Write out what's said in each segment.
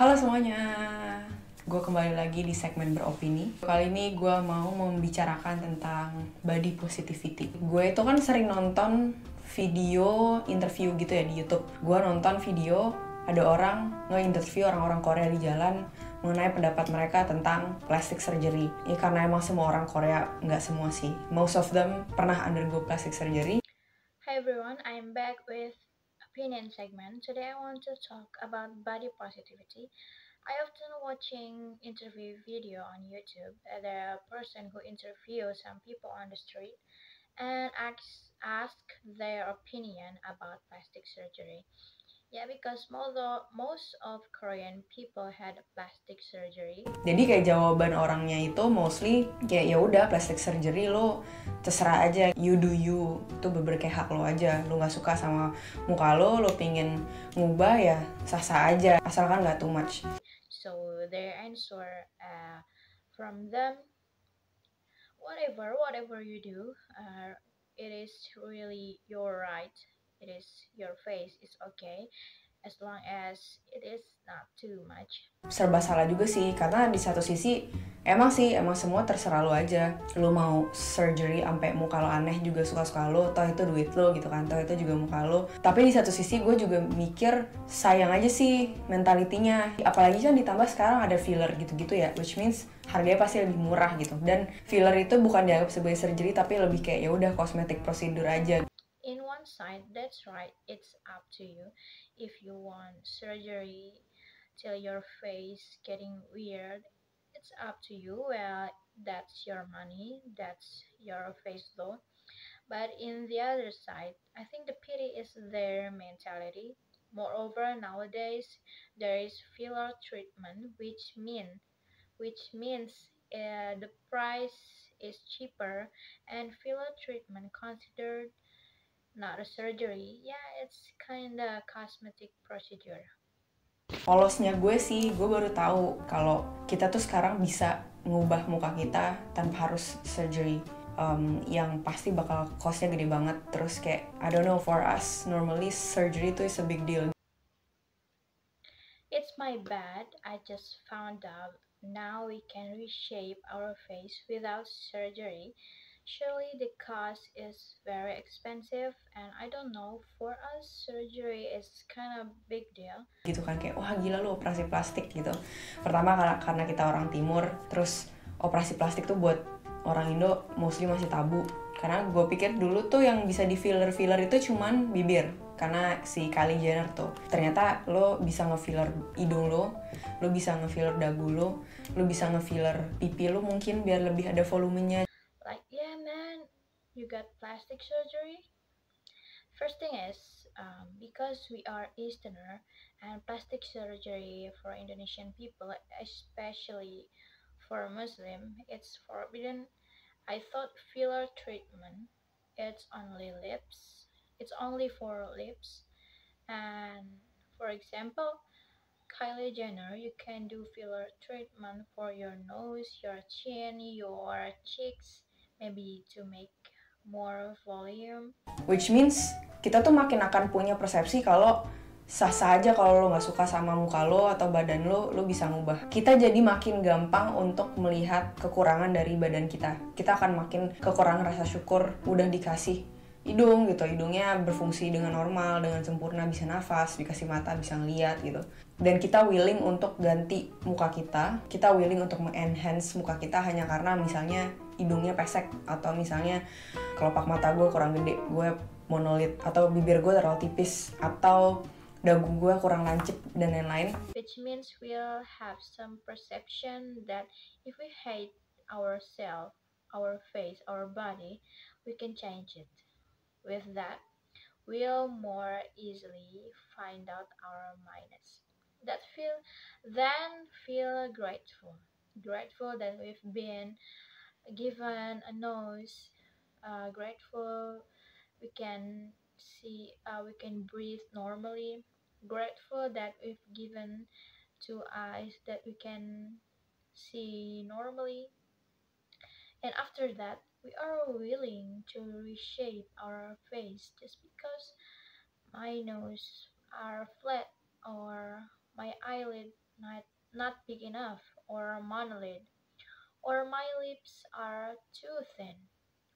Halo semuanya, gue kembali lagi di segmen beropini. Kali ini gue mau membicarakan tentang body positivity. Gue itu kan sering nonton video interview gitu ya di YouTube. Gue nonton video ada orang nge-interview orang-orang Korea di jalan mengenai pendapat mereka tentang plastic surgery. Ya karena emang semua orang Korea, nggak semua sih. Most of them pernah undergo plastic surgery. Hi everyone, I'm back with opinion segment. Today I want to talk about body positivity. I often watching interview video on YouTube. There a person who interviews some people on the street and ask their opinion about plastic surgery. Yeah, because most of Korean people had plastic surgery. Jadi kayak jawaban orangnya itu mostly kayak ya udah plastic surgery lo terserah aja, you do you, itu bener kayak hak lo aja. Lo nggak suka sama muka lo pingin ngubah ya sah-sah aja, asalkan nggak too much. So their answer from them, whatever you do, it is really your right. It is your face. It's okay as long as it is not too much. Serba salah juga sih, karena di satu sisi emang semua terserah lo aja. Lo mau surgery sampai muka lo aneh juga suka-suka lo, toh itu duit lo gitu kan, toh itu juga muka lo. Tapi di satu sisi gue juga mikir sayang aja sih mentalitinya. Apalagi kan ditambah sekarang ada filler gitu-gitu ya, which means harganya pasti lebih murah gitu. Dan filler itu bukan dianggap sebagai surgery tapi lebih kayak ya udah kosmetik prosedur aja. In one side, that's right. It's up to you. If you want surgery till your face getting weird, it's up to you. Well, that's your money. That's your face though. But in the other side, I think the pity is their mentality. Moreover, nowadays there is filler treatment, which means the price is cheaper, and filler treatment considered not a surgery. Yeah, it's kinda cosmetic procedure. Polosnya gue sih, gue baru tahu kalau kita tuh sekarang bisa ngubah muka kita tanpa harus surgery. Yang pasti bakal costnya gede banget. Terus kayak, I don't know, for us, normally surgery itu is a big deal. It's my bad. I just found out now we can reshape our face without surgery. Surely the cost is very expensive, and I don't know, for us surgery is kind of big deal. Gitu kan, kayak, wah gila lu operasi plastik gitu. Pertama karena kita orang timur, terus operasi plastik tuh buat orang Indo mostly masih tabu. Karena gue pikir dulu tuh yang bisa di filler itu cuman bibir. Karena si Kylie Jenner tuh, ternyata lo bisa ngefiller hidung lo bisa ngefiller dagu lo bisa ngefiller pipi lo mungkin biar lebih ada volumenya. Like, yeah, man, you got plastic surgery? First thing is, because we are Easterner and plastic surgery for Indonesian people, especially for Muslim, it's forbidden. I thought filler treatment, it's only lips. It's only for lips. And for example, Kylie Jenner, you can do filler treatment for your nose, your chin, your cheeks, maybe to make more volume. Which means kita tuh makin akan punya persepsi kalau sah-sah aja kalau lo nggak suka sama muka lo atau badan lo bisa ngubah. Kita jadi makin gampang untuk melihat kekurangan dari badan kita. Kita akan makin kekurangan rasa syukur, udah dikasih hidung gitu, hidungnya berfungsi dengan normal, dengan sempurna, bisa nafas, dikasih mata, bisa ngeliat gitu. Dan kita willing untuk ganti muka kita willing untuk mengenhance muka kita hanya karena misalnya hidungnya pesek, atau misalnya kelopak mata gue kurang gede, gue monolit, atau bibir gue terlalu tipis, atau dagu gue kurang lancip, dan lain-lain. Which means we'll have some perception that if we hate ourselves, our face, our body, we can change it. With that, we'll more easily find out our minus. Then feel grateful that we've been given a nose, grateful we can we can breathe normally, grateful that we've given two eyes that we can see normally, and after that we are willing to reshape our face just because my nose are flat or my eyelid not big enough, or monolid, or my lips are too thin,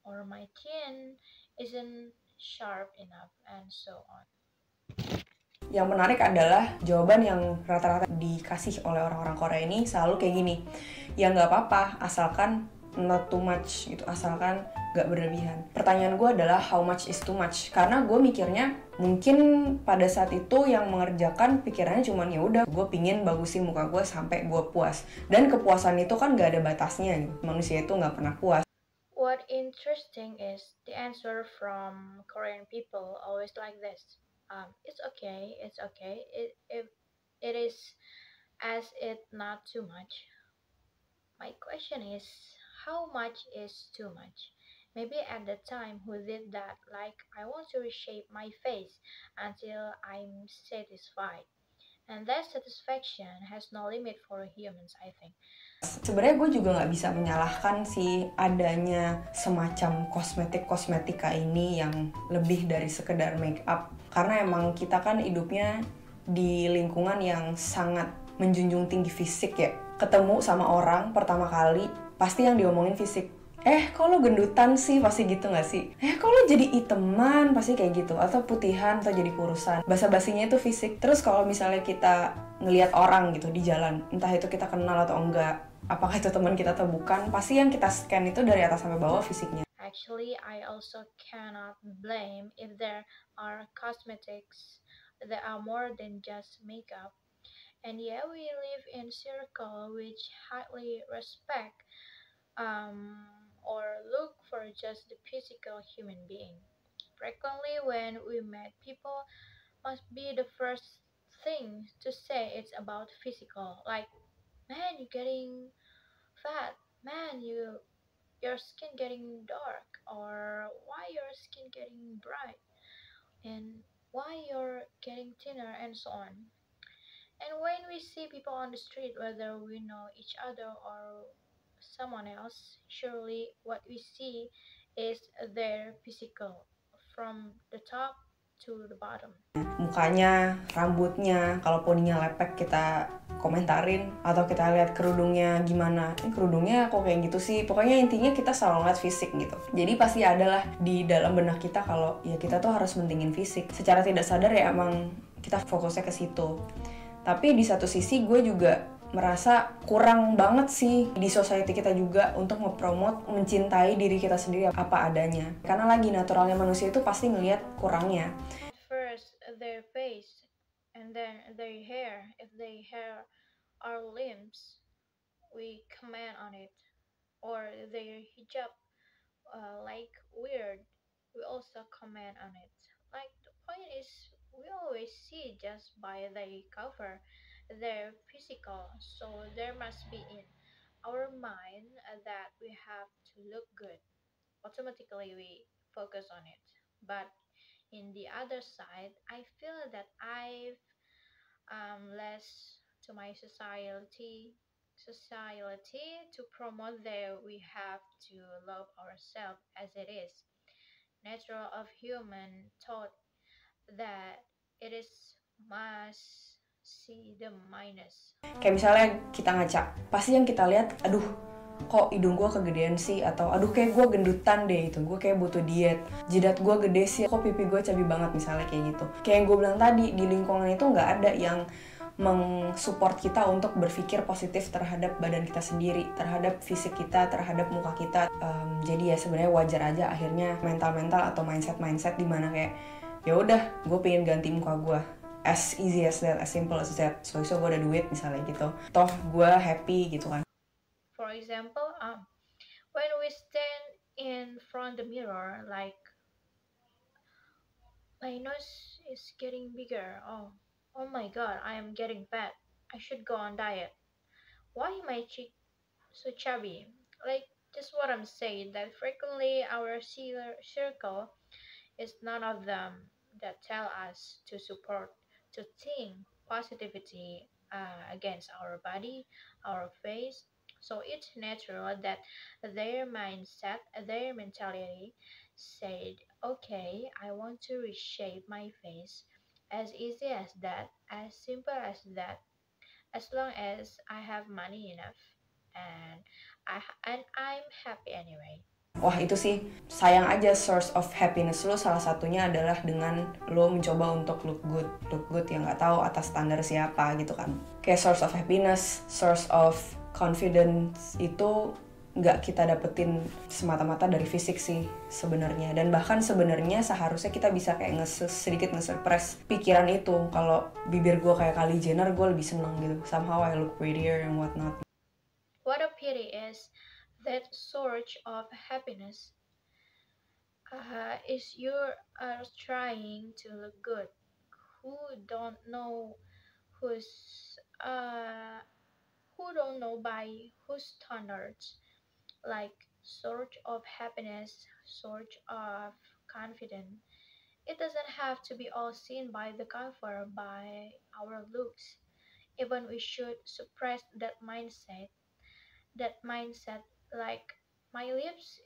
or my chin isn't sharp enough, and so on. Yang menarik adalah jawaban yang rata-rata dikasih oleh orang-orang Korea ini selalu kayak gini. Ya nggak apa-apa, asalkan not too much gitu, asalkan nggak berlebihan. Pertanyaan gue adalah how much is too much? Karena gue mikirnya mungkin pada saat itu yang mengerjakan pikirannya cuman ya udah gue pingin bagusin muka gue sampai gue puas. Dan kepuasan itu kan nggak ada batasnya gitu. Manusia itu nggak pernah puas. What interesting is the answer from Korean people always like this. It's okay, it's okay. If it is as it not too much. My question is, how much is too much? Maybe at the time who did that, like I want to reshape my face until I'm satisfied. And that satisfaction has no limit for humans, I think. Sebenarnya gue juga nggak bisa menyalahkan sih adanya semacam kosmetika ini yang lebih dari sekedar make up. Karena emang kita kan hidupnya di lingkungan yang sangat menjunjung tinggi fisik ya. Ketemu sama orang pertama kali, pasti yang diomongin fisik. Kok lo gendutan sih? Pasti gitu gak sih? Kok lo jadi iteman? Pasti kayak gitu. Atau putihan, atau jadi kurusan. Basa-basinya itu fisik. Terus kalau misalnya kita ngelihat orang gitu di jalan, entah itu kita kenal atau enggak, apakah itu teman kita atau bukan, pasti yang kita scan itu dari atas sampai bawah fisiknya. Actually, I also cannot blame if there are cosmetics that are more than just makeup. And yeah, we live in circle which highly respect or look for just the physical human being. Frequently, when we met people, must be the first thing to say it's about physical. Like, man, you're getting fat. Man, your skin getting dark, or why your skin getting bright, and why you're getting thinner, and so on. And when we see people on the street, whether we know each other or someone else, surely what we see is their physical from the top to the bottom. Mukanya, rambutnya, kalau poninya lepek kita komentarin, atau kita lihat kerudungnya gimana, kerudungnya kok kayak gitu sih. Pokoknya intinya kita selalu ngeliat fisik gitu. Jadi pasti adalah di dalam benak kita kalau ya kita tuh harus mentingin fisik. Secara tidak sadar ya emang kita fokusnya ke situ. Tapi di satu sisi gue juga merasa kurang banget sih di society kita juga untuk ngepromote mencintai diri kita sendiri apa adanya. Karena lagi naturalnya manusia itu pasti ngelihat kurangnya. First, their face, and then their hair. If their hair are limbs, we comment on it. Or their hijab, like weird, we also comment on it. Like the point is, we always see just by the cover their physical, so there must be in our mind that we have to look good. Automatically, we focus on it. But in the other side, I feel that I've less to my society to promote that we have to love ourselves as it is natural of human thought that it is must see the minus. Kayak misalnya kita ngaca, pasti yang kita lihat, aduh kok hidung gue kegedean sih, atau aduh kayak gue gendutan deh, itu gue kayak butuh diet, jidat gue gede sih, kok pipi gue cabi banget, misalnya kayak gitu. Kayak yang gue bilang tadi, di lingkungan itu nggak ada yang mensupport kita untuk berpikir positif terhadap badan kita sendiri, terhadap fisik kita, terhadap muka kita. Jadi ya sebenarnya wajar aja akhirnya mental atau mindset di mana kayak ya udah gue pengen ganti muka gue, as easy as that, as simple as that. So gue ada duit misalnya gitu, toh gue happy gitu kan. For example, when we stand in front the mirror, like my nose is getting bigger. Oh my god, I am getting fat. I should go on diet. Why my cheek so chubby? Like just what I'm saying that frequently our circle is none of them that tell us to support, to think positivity against our body, our face. So it's natural that their mindset, their mentality said, okay, I want to reshape my face. As easy as that, as simple as that. as long as I have money enough and I'm happy anyway. Wah itu sih, sayang aja source of happiness lo salah satunya adalah dengan lo mencoba untuk look good. Look good yang nggak tahu atas standar siapa gitu kan. Kayak source of happiness, source of confidence itu nggak kita dapetin semata-mata dari fisik sih sebenarnya. Dan bahkan sebenarnya seharusnya kita bisa kayak sedikit nge-suppress pikiran itu. Kalau bibir gue kayak Kylie Jenner, gue lebih seneng gitu. Somehow I look prettier and whatnot. What a pity is that source of happiness is you are trying to look good. Who don't know who's uh, who don't know by whose standards, like source of happiness, source of confidence. It doesn't have to be all seen by the cover by our looks. Even we should suppress that mindset like my lips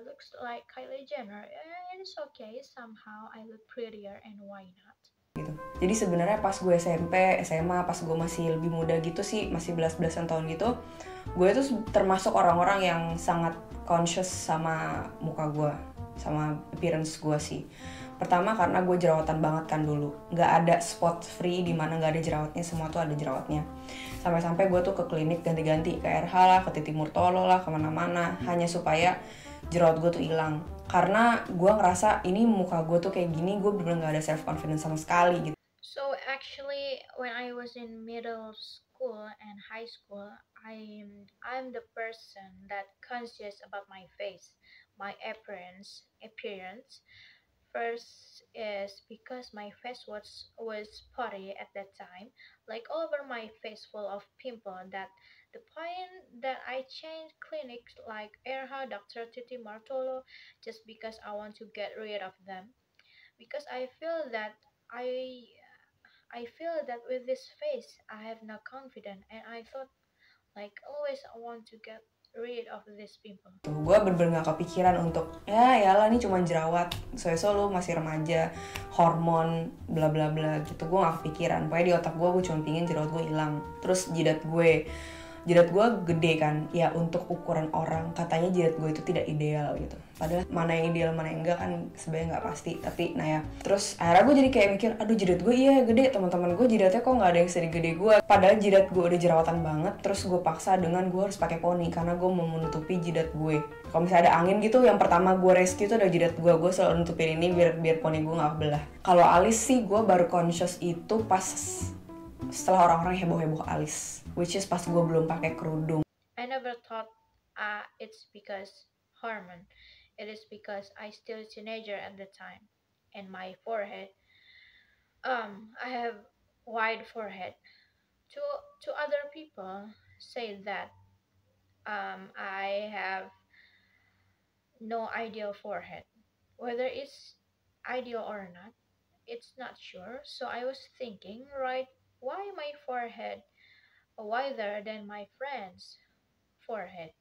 looks like Kylie Jenner. It's okay. Somehow I look prettier, and why not? Gitu. Jadi sebenarnya pas gue SMP, SMA, pas gue masih lebih muda gitu sih, masih belas-belasan tahun gitu, gue tuh termasuk orang-orang yang sangat conscious sama muka gue, sama appearance gue sih. Pertama karena gue jerawatan banget kan dulu, nggak ada spot free di mana nggak ada jerawatnya, semua tuh ada jerawatnya. Sampai-sampai gue tuh ke klinik ganti-ganti, ke RH lah, ke Titi Murtolo lah, kemana-mana, hanya supaya jerawat gue tuh hilang. Karena gue ngerasa ini muka gue tuh kayak gini, gue bener-bener gak ada self confidence sama sekali gitu. So actually, when I was in middle school and high school, I'm the person that conscious about my face, my appearance. First is because my face was spotty at that time, like all over my face full of pimple. That the point that I changed clinics like Erha, Dr. Titi Martolo, just because I want to get rid of them. Because I feel that with this face I have no confidence, and I thought like always I want to get rid of this pimple. Gue bener-bener gak kepikiran untuk yalah ini cuma jerawat, so lu masih remaja, hormon bla bla bla gitu. Gue gak kepikiran, pokoknya di otak gue cuma pingin jerawat gue hilang. Terus jidat gue gede kan, ya untuk ukuran orang katanya jidat gue itu tidak ideal gitu. Padahal mana yang ideal mana yang enggak kan sebenarnya nggak pasti. Tapi nah ya, terus akhirnya gue jadi kayak mikir, aduh jidat gue iya gede, teman-teman gue jidatnya kok nggak ada yang segede gue. Padahal jidat gue udah jerawatan banget, terus gue paksa dengan gue harus pakai poni karena gue mau menutupi jidat gue. Kalau misalnya ada angin gitu, yang pertama gue rescue itu adalah jidat gue selalu nutupin ini biar poni gue nggak belah. Kalau alis sih gue baru conscious itu pas setelah orang-orang heboh-heboh alis, which is pas gue belum pakai kerudung. I never thought it's because hormone. It is because I still a teenager at the time, and my forehead. I have wide forehead. To other people say that I have no ideal forehead. Whether it's ideal or not, it's not sure. So I was thinking, right, why my forehead wider than my friend's forehead?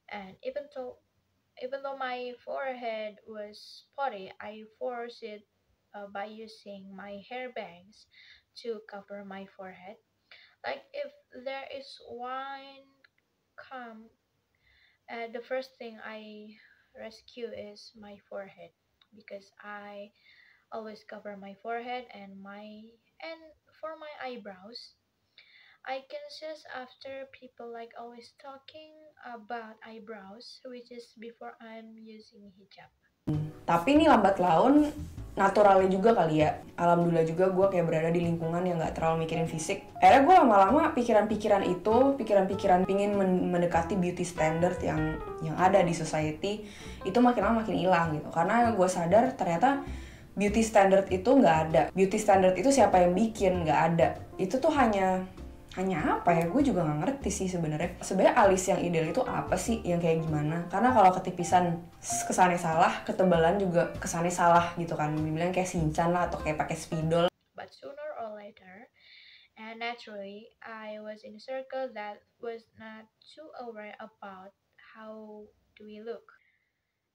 And even though my forehead was spotty, I forced it by using my hair bangs to cover my forehead. Like if there is one come, the first thing I rescue is my forehead because I always cover my forehead and for my eyebrows. I can just after people like always talking about eyebrows, which is before I'm using hijab. Tapi ini lambat laun naturalnya juga kali ya. Alhamdulillah juga gue kayak berada di lingkungan yang gak terlalu mikirin fisik. Akhirnya gue lama-lama pikiran-pikiran pingin mendekati beauty standard yang ada di society itu makin lama makin hilang gitu. Karena gue sadar ternyata beauty standard itu gak ada. Beauty standard itu siapa yang bikin, gak ada. Itu tuh hanya apa ya, gue juga nggak ngerti sih sebenarnya alis yang ideal itu apa sih, yang kayak gimana. Karena kalau ketipisan kesannya salah, ketebalan juga kesannya salah gitu kan, dibilang kayak Shinchan lah atau kayak pakai spidol. But sooner or later, and naturally, I was in a circle that was not too aware about how do we look.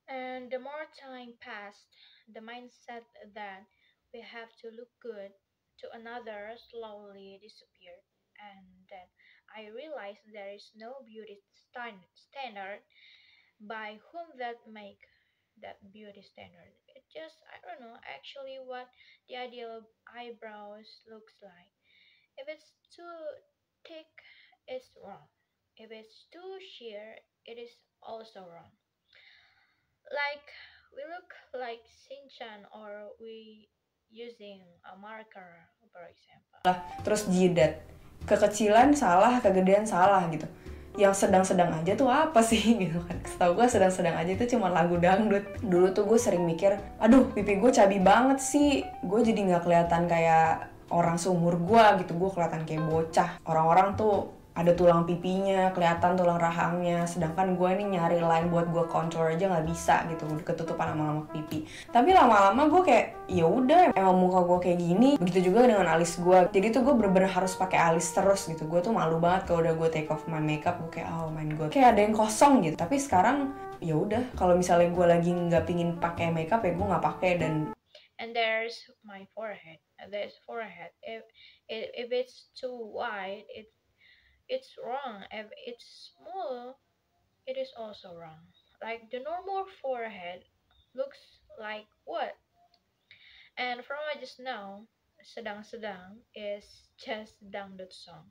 And the more time passed, the mindset that we have to look good to another slowly disappeared. and then I realized there is no beauty standard by whom that make that beauty standard. It just, I don't know actually what the ideal eyebrows looks like. If it's too thick, it's wrong. If it's too sheer, it is also wrong. Like we look like Shinchan or we using a marker, for example. Terus jidat, kekecilan salah, kegedean salah gitu. Yang sedang-sedang aja tuh apa sih gitu kan. Setahu gue sedang-sedang aja itu cuma lagu dangdut. Dulu tuh gue sering mikir, aduh pipi gue cabi banget sih, gue jadi nggak kelihatan kayak orang seumur gue gitu, gue kelihatan kayak bocah. Orang-orang tuh ada tulang pipinya, kelihatan tulang rahangnya, sedangkan gue nih nyari line buat gue contour aja nggak bisa gitu, udah ketutupan sama lemak pipi. Tapi lama-lama gue kayak ya udah emang muka gue kayak gini. Begitu juga dengan alis gue, jadi tuh gue bener-bener harus pakai alis terus gitu. Gue tuh malu banget kalau udah gue take off my makeup, gue kayak oh my god kayak ada yang kosong gitu. Tapi sekarang ya udah, kalau misalnya gue lagi nggak pingin pakai makeup ya gue nggak pakai. Dan there's my forehead. There's forehead. If it's too wide, it's wrong. If it's small, it is also wrong. Like the normal forehead looks like what? And from what I just know, Sedang Sedang is just dangdut song.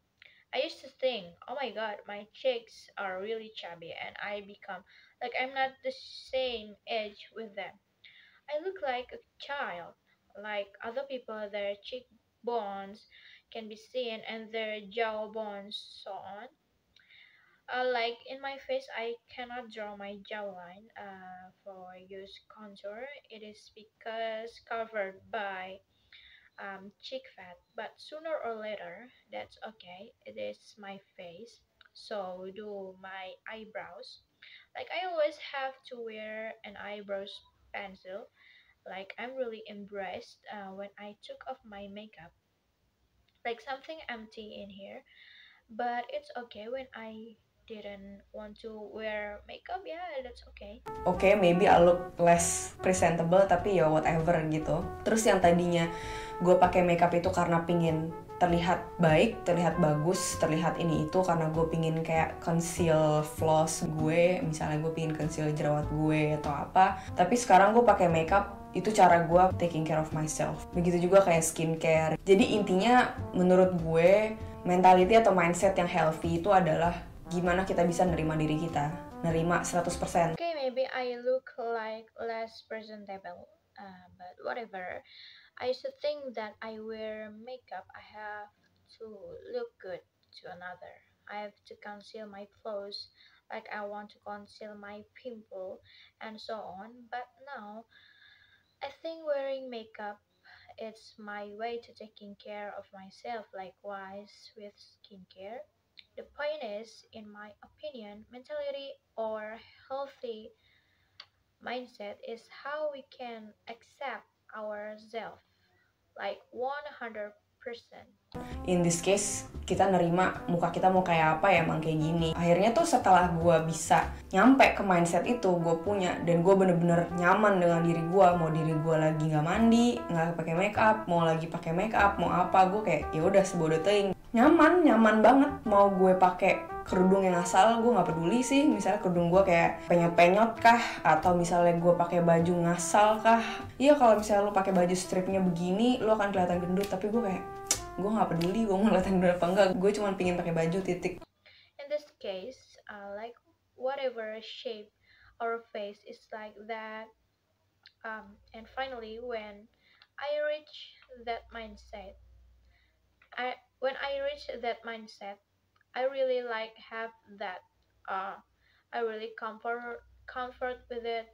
I used to think, oh my god, my cheeks are really chubby and I become like I'm not the same age with them. I look like a child. Like other people, their cheekbones can be seen and their jawbones so on. Like in my face, I cannot draw my jawline for use contour. It is because covered by cheek fat. But sooner or later, that's okay. It is my face. So do my eyebrows. Like I always have to wear an eyebrows pencil. Like I'm really embarrassed when I took off my makeup. Like something empty in here, but it's okay when I didn't want to wear makeup. Yeah, that's okay. okay, maybe I look less presentable, tapi ya whatever gitu. Terus yang tadinya gue pakai makeup itu karena pingin terlihat baik, terlihat bagus, terlihat ini itu, karena gue pingin kayak conceal flaws gue, misalnya gue pingin conceal jerawat gue atau apa. Tapi sekarang gue pakai makeup itu cara gue taking care of myself. Begitu juga kayak skincare. Jadi intinya menurut gue mentality atau mindset yang healthy itu adalah gimana kita bisa nerima diri kita, nerima 100%. Okay, maybe I look like less presentable, but whatever. I used to think that I wear makeup, I have to look good to another. I have to conceal my flaws, like I want to conceal my pimple and so on. But now, I think wearing makeup it's my way to taking care of myself. Likewise with skincare. The point is, in my opinion, mentality or healthy mindset is how we can accept ourselves like 100%. In this case, kita nerima muka kita mau kayak apa ya, emang kayak gini. Akhirnya tuh setelah gue bisa nyampe ke mindset itu, gue punya, dan gue bener-bener nyaman dengan diri gue. Mau diri gue lagi nggak mandi, nggak pakai make up, mau lagi pakai make up, mau apa, gue kayak ya udah sebodoh teing. Nyaman banget. Mau gue pakai kerudung yang asal, gue nggak peduli sih. Misalnya kerudung gue kayak penyot-penyot kah, atau misalnya gue pakai baju ngasal kah. Iya, kalau misalnya lo pakai baju stripnya begini, lo akan kelihatan gendut. Tapi gue kayak gue nggak peduli gue mau kelihatan gendut apa enggak, gue cuma pingin pakai baju, titik. In this case, like whatever shape our face is like that. And finally, when I reach that mindset, I when I reach that mindset, I really like have that. I really comfort with it,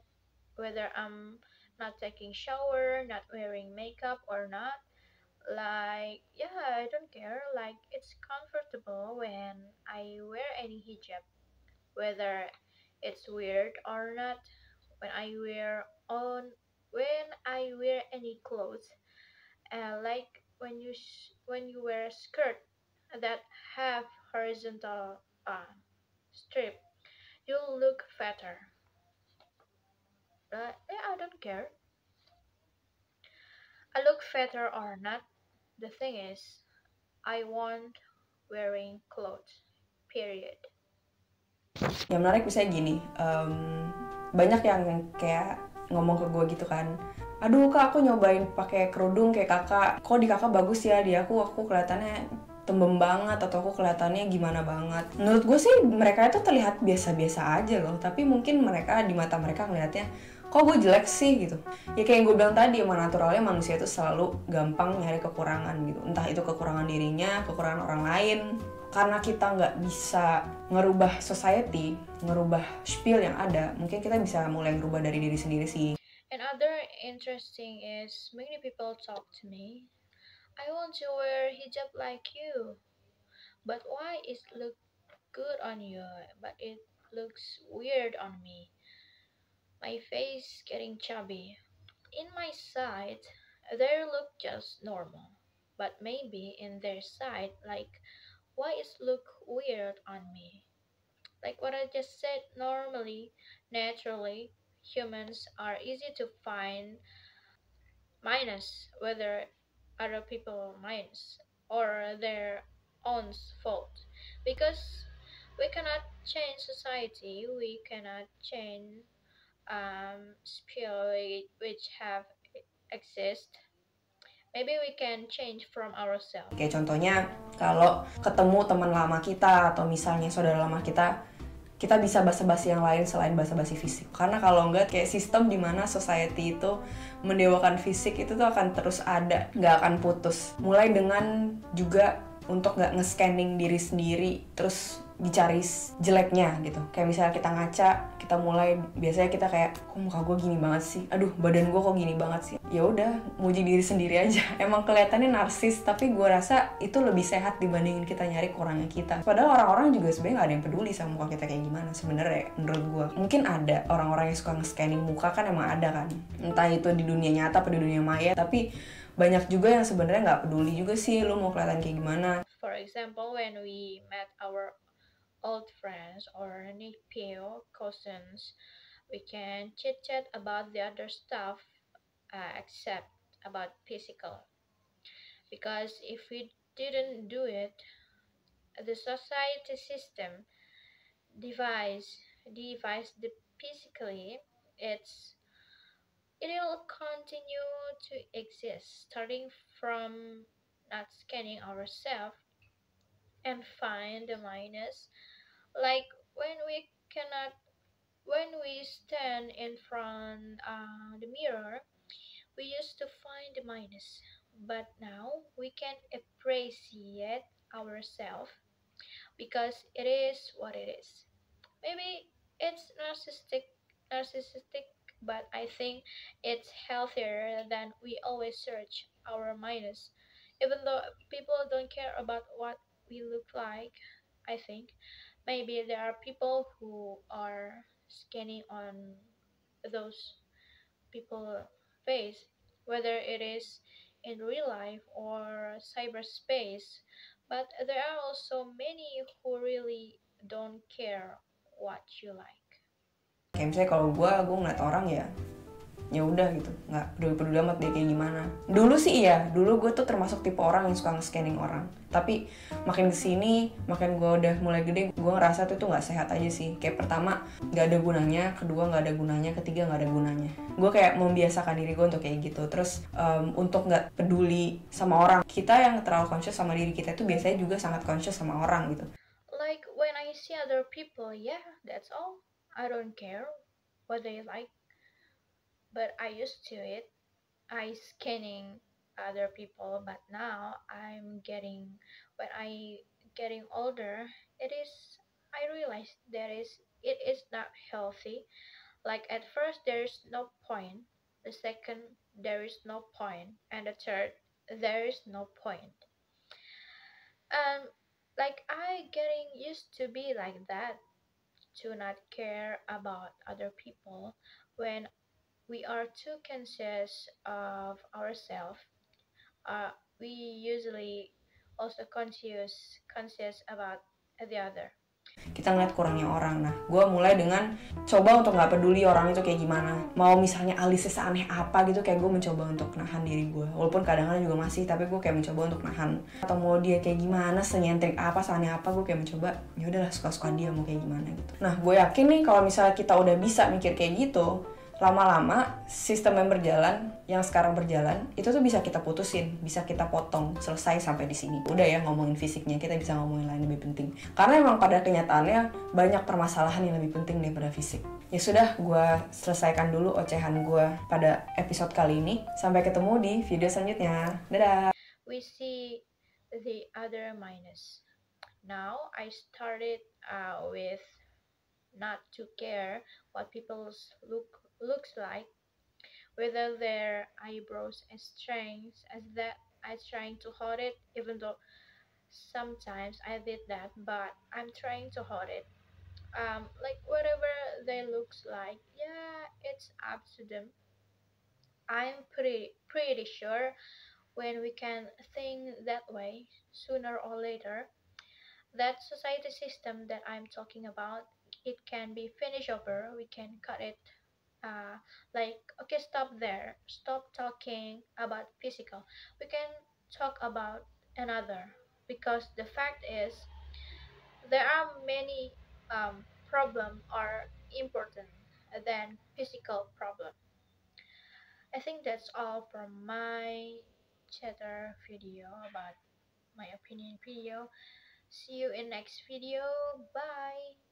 whether I'm not taking shower, not wearing makeup or not. Like yeah, I don't care. Like it's comfortable when I wear any hijab, whether it's weird or not. When I wear on when I wear any clothes, like when you wear a skirt that have horizontal strip, you'll look fatter. Yeah, I don't care. I look fatter or not. The thing is, I want wearing clothes. Period. Yang menarik misalnya gini, banyak yang kayak ngomong ke gue gitu kan, aduh kak aku nyobain pakai kerudung kayak kakak, kok di kakak bagus ya, di aku kelihatannya tembem banget atau aku kelihatannya gimana banget. Menurut gue sih mereka itu terlihat biasa-biasa aja loh, tapi mungkin mereka di mata mereka ngelihatnya kok gue jelek sih gitu. Ya kayak yang gue bilang tadi, emang naturalnya manusia itu selalu gampang nyari kekurangan gitu, entah itu kekurangan dirinya, kekurangan orang lain. Karena kita nggak bisa ngerubah society, ngerubah spiel yang ada, mungkin kita bisa mulai ngerubah dari diri sendiri sih. Another interesting is many people talk to me. I want to wear hijab like you, but why it look good on you, but it looks weird on me. My face getting chubby. In my side, they look just normal, but maybe in their side, like why it look weird on me? Like what I just said, normally, naturally, humans are easy to find minus whether other people minus or their own fault because we cannot change society, we cannot change spirit which have exist. Maybe we can change from ourselves. Kayak contohnya, kalau ketemu teman lama kita atau misalnya saudara lama kita bisa basa-basi yang lain selain basa-basi fisik. Karena kalau enggak, kayak sistem dimana society itu mendewakan fisik itu tuh akan terus ada, nggak akan putus. Mulai dengan juga untuk nggak nge-scanning diri sendiri, terus dicari jeleknya gitu. Kayak misalnya kita ngaca, kita mulai biasanya kita kayak, kok muka gue gini banget sih, aduh badan gue kok gini banget sih. Ya udah, muji diri sendiri aja. Emang kelihatannya narsis, tapi gue rasa itu lebih sehat dibandingin kita nyari kurangnya kita. Padahal orang-orang juga sebenarnya nggak ada yang peduli sama muka kita kayak gimana sebenarnya. Menurut gue mungkin ada orang-orang yang suka nge-scanning muka, kan emang ada kan, entah itu di dunia nyata atau di dunia maya. Tapi banyak juga yang sebenarnya nggak peduli juga sih lu mau kelihatan kayak gimana. For example, when we met our old friends or nephew cousins, we can chit chat about the other stuff except about physical. Because if we didn't do it, the society system divides divides the physically. It'll continue to exist, starting from not scanning ourselves and find the minus. Like when we cannot when we stand in front the mirror, we used to find the minus, but now we can appreciate ourselves because it is what it is. Maybe it's narcissistic, but I think it's healthier than we always search our minus. Even though people don't care about what we look like, I think maybe there are people who are scanning on those people face, whether it is in real life or cyberspace. But there are also many who really don't care what you like. Kayak misalnya kalau gue ngeliat orang ya udah gitu, nggak peduli amat dia kayak gimana. Dulu sih iya, dulu gue tuh termasuk tipe orang yang suka nge-scanning orang. Tapi makin kesini, makin gue udah mulai gede, gue ngerasa tuh nggak sehat aja sih. Kayak pertama nggak ada gunanya, kedua nggak ada gunanya, ketiga nggak ada gunanya. Gue kayak membiasakan diri gue untuk kayak gitu. Terus untuk nggak peduli sama orang. Kita yang terlalu conscious sama diri kita itu biasanya juga sangat conscious sama orang gitu. Like when I see other people, yeah, that's all. I don't care what they like, but I used to it. I scanning other people, but now when I getting older, it is I realize it is not healthy. Like at first there is no point, the second there is no point, and the third there is no point. Um, like I getting used to be like that, to not care about other people when we are too conscious of ourselves. We usually also conscious about the other. Kita ngeliat kurangnya orang. Nah, gue mulai dengan coba untuk nggak peduli orang itu kayak gimana. Mau misalnya alisnya seaneh apa gitu, kayak gue mencoba untuk nahan diri gue. Walaupun kadang-kadang juga masih, tapi gue kayak mencoba untuk nahan. Atau mau dia kayak gimana, senyentrik apa, seaneh apa, gue kayak mencoba, ya udahlah suka-suka dia mau kayak gimana gitu. Nah, gue yakin nih kalau misalnya kita udah bisa mikir kayak gitu, lama-lama sistem yang berjalan, yang sekarang berjalan, itu tuh bisa kita putusin, bisa kita potong, selesai sampai di sini. Udah ya ngomongin fisiknya, kita bisa ngomongin lain lebih penting. Karena emang pada kenyataannya banyak permasalahan yang lebih penting daripada fisik. Ya sudah, gue selesaikan dulu ocehan gue pada episode kali ini. Sampai ketemu di video selanjutnya. Dadah! We see the other minus. Now I started with not to care what people's looks like, whether their eyebrows as strange as that. I trying to hold it, even though sometimes I did that, but I'm trying to hold it. Like whatever they looks like, yeah, it's up to them. I'm pretty sure when we can think that way, sooner or later, that society system that I'm talking about, it can be finished over. We can cut it. Like, okay, stop there. Stop talking about physical. We can talk about another, because the fact is there are many problem are important than physical problem. I think that's all from my chatter video about my opinion video. See you in next video. Bye.